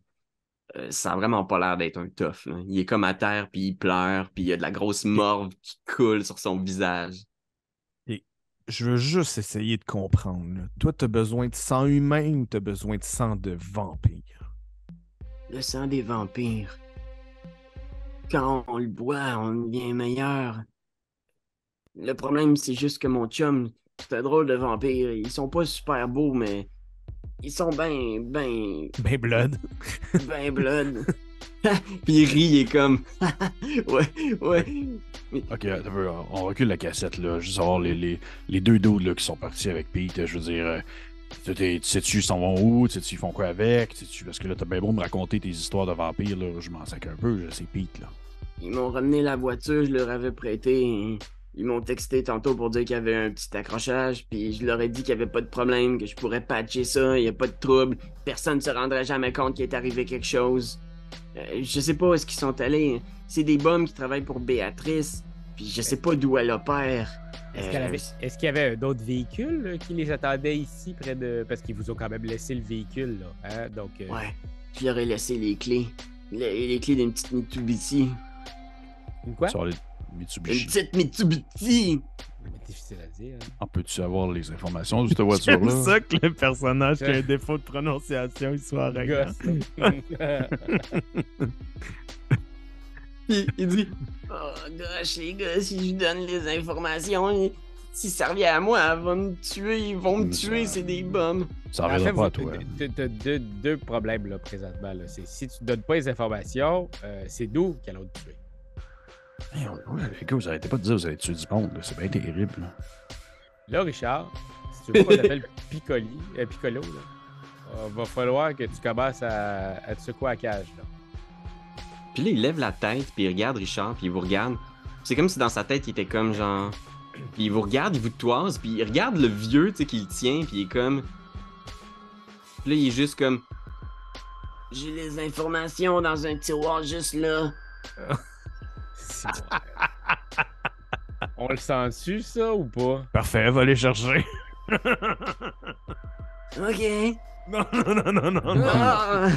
ça a vraiment pas l'air d'être un tough, là. Il est comme à terre, puis il pleure, puis il y a de la grosse morve qui coule sur son visage. Je veux juste essayer de comprendre. Là. Toi, t'as besoin de sang humain ou t'as besoin de sang de vampire? Le sang des vampires. Quand on le boit, on devient meilleur. Le problème, c'est juste que mon chum, c'est un drôle de vampire. Ils sont pas super beaux, mais ils sont ben Blood. blood. Puis il rit, il est comme... ouais. Ok, on recule la cassette, là. Juste savoir les deux dudes là, qui sont partis avec Pete. Je veux dire, tu sais-tu, ils s'en vont où? Tu sais-tu, ils font quoi avec? Sais-tu, parce que là, t'as bien beau me raconter tes histoires de vampires, là. Je m'en sac un peu, là, c'est Pete, là. Ils m'ont ramené la voiture, je leur avais prêté. Ils m'ont texté tantôt pour dire qu'il y avait un petit accrochage, puis je leur ai dit qu'il n'y avait pas de problème, que je pourrais patcher ça, il n'y a pas de trouble. Personne ne se rendrait jamais compte qu'il est arrivé quelque chose. Je sais pas où est-ce qu'ils sont allés. C'est des bums qui travaillent pour Béatrice, puis je sais pas d'où elle opère. Est-ce qu'il y avait d'autres véhicules là, qui les attendaient ici près de... Parce qu'ils vous ont quand même laissé le véhicule, là. Hein? Donc, Ouais, je leur ai laissé les clés. Les clés d'une petite Mitsubishi. Une quoi? Sur les Une Mitsubishi. petite Mitsubishi! C'est difficile à dire. Hein. On peut-tu avoir les informations de cette J'aime voiture-là? ça que le personnage qui a un défaut de prononciation, il soit arrogant. Gosse, là. Puis il dit oh gosh, les gars, si je donne les informations, si ça revient à moi, elle va me tuer, ils vont me tuer, c'est des bombes. Ça En fait, reviendra pas à toi. t'as deux problèmes là, présentement. Là. C'est si tu donnes pas les informations, c'est nous qui allons te tuer. Les gars, vous arrêtez pas de dire que vous avez tué du monde, là. C'est bien terrible. Là. Là, Richard, si tu veux pas qu'on t'appelle Piccolo, là, va falloir que tu commences à te secouer à la cage. Là. Puis là, il lève la tête, puis il regarde Richard, puis il vous regarde. C'est comme si dans sa tête, il était comme genre... Puis il vous regarde, il vous toise, puis il regarde le vieux, tu sais, qui le tient, puis il est comme... Puis là, il est juste comme... J'ai les informations dans un tiroir juste là. On le sent-tu, ça, ou pas? Parfait, va les chercher. Ok. Non. Ah.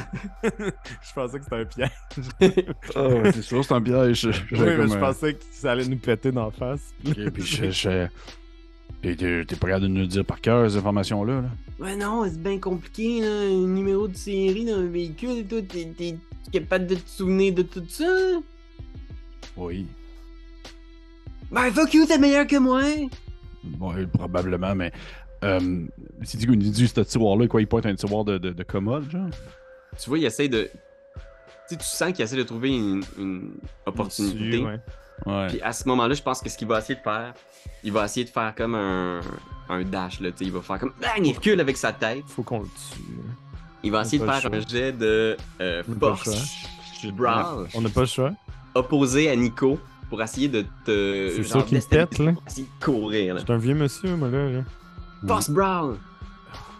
Je pensais que c'était un piège. C'est sûr, c'est un piège. Oui, mais je pensais que ça allait nous péter d'en face. Ok, puis t'es pas capable de nous dire par cœur ces informations-là, là? Ouais, non, c'est bien compliqué, là. Un numéro de série dans un véhicule et tout. T'es capable de te souvenir de tout ça? Oui. Ben, fuck you, t'es meilleur que moi! Ouais, probablement, mais... c'est dit qu'on dit ce tiroir-là, quoi, il pointe un tiroir de commode, genre? Tu vois, il essaie de... Tu sais, tu sens qu'il essaie de trouver une opportunité. Ouais. Ouais. Puis à ce moment-là, je pense que ce qu'il va essayer de faire, il va essayer de faire comme un dash, là, tu sais. Il va faire comme... Bang! Il recule avec sa tête. Faut qu'on le tue. Il va On essayer de n'a pas faire le un jet de On n'a pas le force brawl On n'a pas le choix. opposé à Nico pour essayer de te... C'est genre, ça qui me déstabiliser, pète, là. pour essayer de courir, là. C'est un vieux monsieur, moi, là. Force brawl!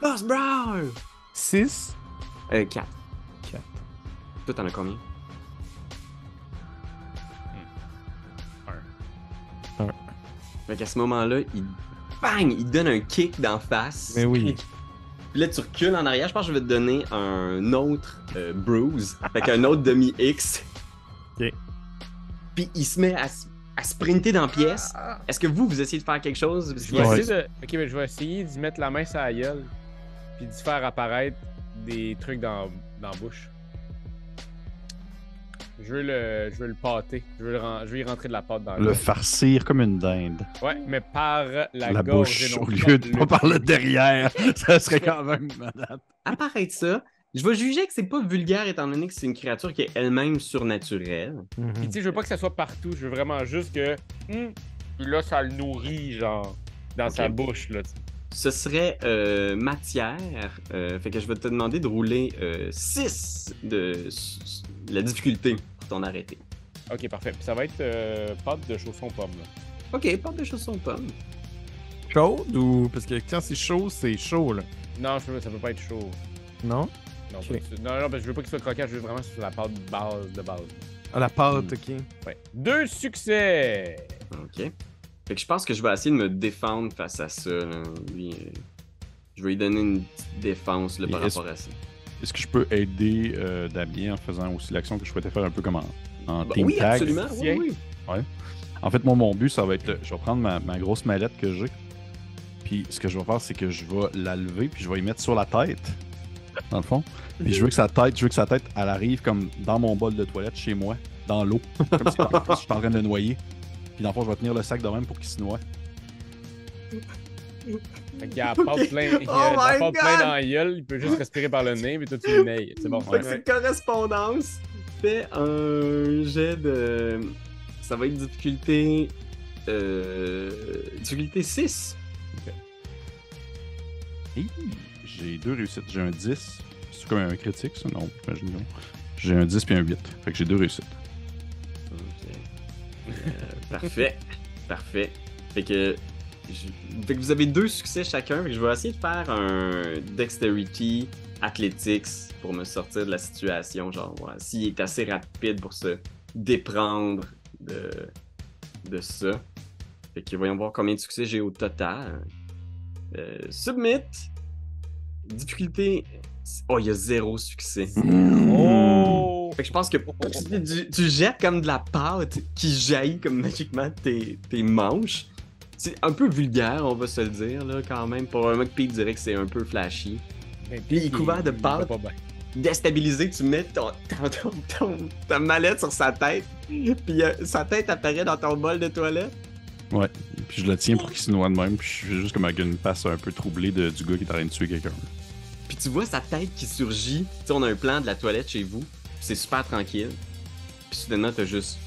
Force brawl! 6. 4. 4. Toi, t'en as combien? Un. Fait qu'à ce moment-là, il... Bang! Il donne un kick d'en face. Mais oui. Puis là, tu recules en arrière. Je pense que je vais te donner un autre bruise. Fait qu'un autre demi-X. Ok. Puis il se met à sprinter dans la pièce. Est-ce que vous essayez de faire quelque chose? Parce Je qu'il vais y a- essayer de... Ok, mais je vais essayer d'y mettre la main sur la gueule, puis d'y faire apparaître des trucs dans la bouche. Je veux le pâter. Je veux y rentrer de la pâte dans Le gueule. farcir comme une dinde. Ouais, mais par la La gorge bouche, et non au lieu de pas par le derrière. Ça serait quand même malade. Apparaître ça. Je vais juger que c'est pas vulgaire étant donné que c'est une créature qui est elle-même surnaturelle. Puis tu sais, je veux pas que ça soit partout. Je veux vraiment juste que... Puis là, ça le nourrit, genre, dans sa bouche, là. T'sais. Ce serait matière. Fait que je vais te demander de rouler 6 de la difficulté pour t'en arrêter. Ok, parfait. Puis ça va être pâte de chaussons pommes, là. Ok, porte de chaussons pommes. Chaude ou. Parce que quand c'est chaud, là. Non, ça peut pas être chaud. Non? Non, Ok. pas du tout. Non, parce que je veux pas qu'il soit croquant, je veux vraiment sur la pâte de base. Ah, la pâte, ok. Ouais. 2 succès! Ok. Fait que je pense que je vais essayer de me défendre face à ça. Là. Lui, je vais lui donner une petite défense là, Et par est-ce- rapport à ça. Est-ce que je peux aider Damien en faisant aussi l'action que je souhaitais faire un peu comme en Bah team oui, tag? absolument. Tiens. Oui. En fait, moi, mon but, ça va être... Je vais prendre ma grosse mallette que j'ai. Puis ce que je vais faire, c'est que je vais la lever, puis je vais y mettre sur la tête. Dans le fond. Puis je veux que sa tête, elle arrive comme dans mon bol de toilette chez moi, dans l'eau. Comme si je suis en train de le noyer. Puis dans le fond, je vais tenir le sac de même pour qu'il se noie. Fait qu'il y a la pâte plein, il y a Oh la my pâte God! plein dans la gueule, il peut juste respirer par le nez, mais toi tu le nais. C'est bon. Fait que c'est correspondance. Fais un jet de. Ça va être difficulté. Difficulté 6. Hi, j'ai 2 réussites. J'ai un 10. C'est comme un critique, ça? Non, j'imagine non. J'ai un 10 puis un 8. Fait que j'ai 2 réussites. Ok. Parfait. Parfait. Fait que. Fait que vous avez 2 succès chacun. Fait que je vais essayer de faire un Dexterity Athletics pour me sortir de la situation. Genre, voilà, s'il est assez rapide pour se déprendre de ça. Fait que voyons voir combien de succès j'ai au total. Submit. Difficulté. Oh, il y a 0 succès. Oh! Fait que je pense que tu jettes comme de la pâte qui jaillit comme magiquement de tes manches. C'est un peu vulgaire, on va se le dire, là, quand même. Probablement que Pete dirait que c'est un peu flashy. Ben, Puis il est couvert de va pâte. pas bien. Déstabilisé, tu mets ta mallette sur sa tête. Puis sa tête apparaît dans ton bol de toilette. Ouais. Puis je le tiens pour qu'il se noie de même. Puis je fais juste comme avec une face un peu troublée du gars qui est en train de tuer quelqu'un. Puis tu vois sa tête qui surgit. Tu sais, on a un plan de la toilette chez vous. Puis c'est super tranquille. Puis soudainement, t'as juste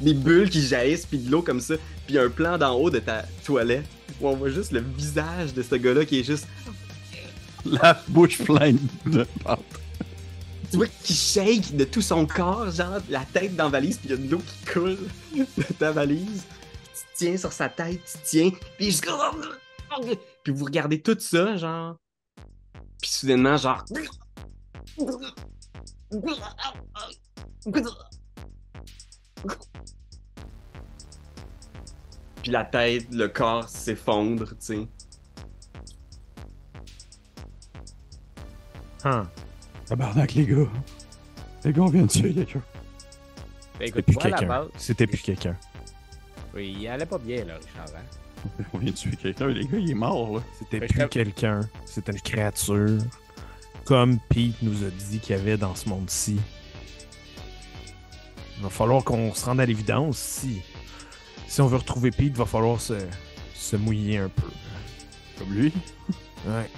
des bulles qui jaillissent, puis de l'eau comme ça. Puis un plan d'en haut de ta toilette où on voit juste le visage de ce gars-là qui est juste... La bouche pleine de pâte. Tu vois qu'il shake de tout son corps, genre la tête dans la valise, puis il y a de l'eau qui coule de ta valise. Tu te tiens sur sa tête, tu te tiens, puis juste... Puis vous regardez tout ça, genre... Puis soudainement, genre... Puis la tête, le corps s'effondre, tu sais. Tabarnak, les gars. Les gars, on vient de tuer quelqu'un. Ben, C'était écoute, plus moi, à la quelqu'un. base, C'était plus quelqu'un. oui, il allait pas bien, là, Richard. Hein? On vient de tuer quelqu'un. Les gars, il est mort, là. C'était Fait plus que- quelqu'un. C'était une créature. Comme Pete nous a dit qu'il y avait dans ce monde-ci. Il va falloir qu'on se rende à l'évidence. Si on veut retrouver Pete, il va falloir se mouiller un peu. Comme lui. Ouais.